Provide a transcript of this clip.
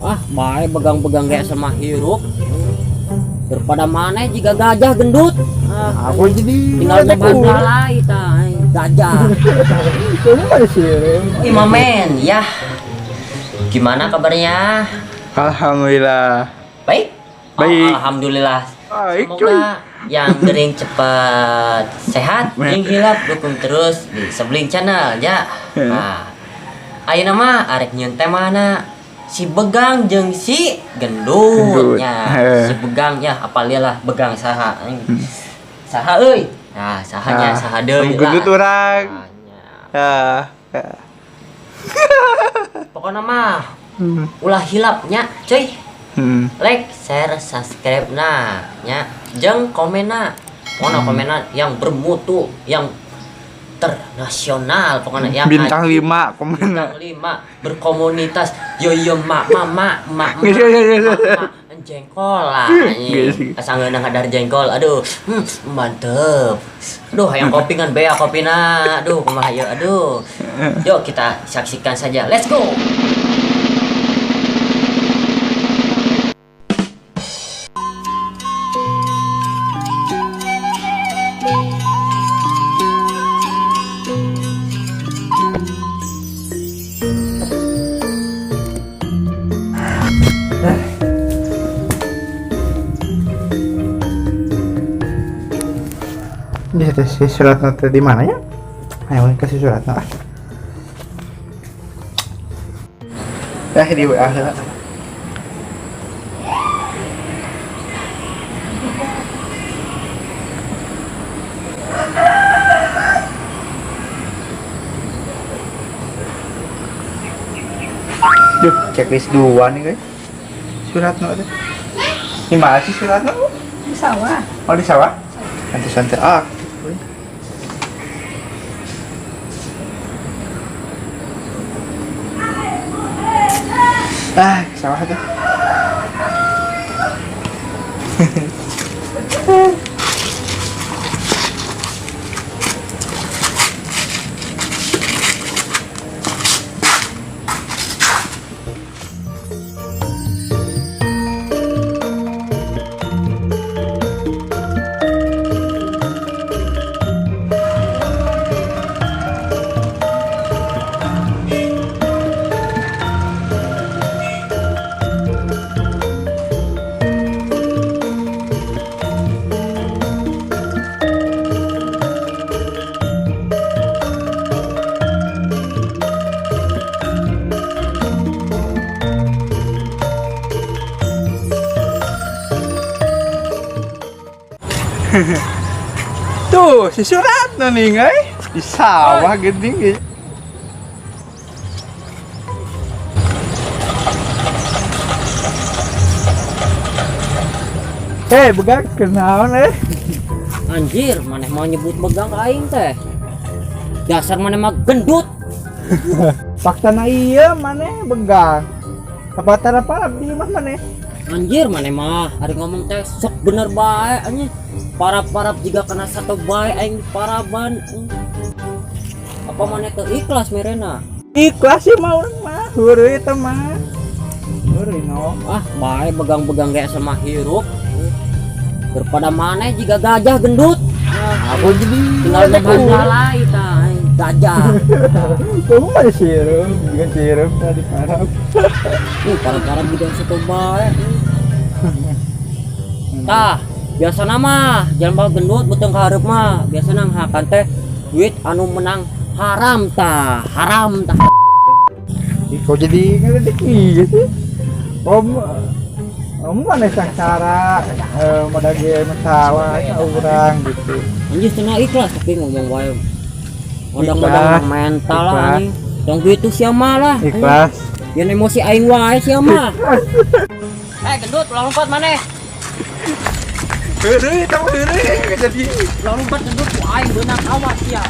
Baik pegang-pegang kayak sama hirup. Daripada mana jika gajah gendut. Aku jadi tinggal nyobain balai gajah. Kamu ada sih. Imamen, ya. Gimana kabarnya? Alhamdulillah. Baik? Baik. Alhamdulillah. Baik, Semoga yang gering cepat sehat, yang hilap dukung terus di Sebeling Channel ya. Nah, ayo nama arek nyeun teh mana? Si Begang jeung si Gendutnya. Si Begang ya apalilah Begang saha. Saha euy. Nah, sahanya saha deui lah. Gendut urang. Ya. Pokoknya mah ulah hilapnya, cuy. Like, share, subscribe nah, nya. Jeung komena. Mana komena yang bermutu, yang internasional pokoknya yang bintang 5 komen. Bintang 5 berkomunitas yo mak jengkol lah ini asal ngadar jengkol aduh mantep aduh yang kopingan bea kopina aduh kumaha ya aduh yuk kita saksikan saja, let's go. Si suratnya di mana ya? Ayo kasih suratnya. Di WA. Duh, checklist 2 nih guys. Suratnya ada. Di mana sih suratnya? Di sawah. Oh, di sawah? Santai-santai sawah tuh. Tuh, si surat nih guys. Di sawah gede. Begang kenaon Anjir, maneh mau nyebut Begang ka aing teh. Dasar maneh mah gendut. Faktana iya maneh begang. Apa tarap di maneh? Anjir maneh mah hari ngomong teh sok bener bae anjing. Parap-parap jika kena satu bae aing paraban. Apa maneh teu ikhlas merena? Ikhlas sih mau mah, heureuy teh mah. Heureuy no. Bae begang-begang kayak sama hirup. Daripada maneh jika gajah gendut. Aku jadi tinggal nyobain balai gajah. Kamu ada sirup, juga sirup tadi parap. Parap-parap juga satu bae. Biasa nama jangan bawa gendut betul hareup mah biasa nang hakan teh duit anu menang haram tah. Kok jadi ngeledek gitu sih? Kamu mana cara modal masalah orang gitu. Anjir cenah ikhlas tapi ngomong wae. Modal mental lah anjing. Dong gitu siapa lah. Ikhlas. Yang emosi aing wae siapa. Gendut ulang lompat maneh. Heureuy, tahu heureuy jadi. Ulang lompat gendut ku aing beunang awas ya.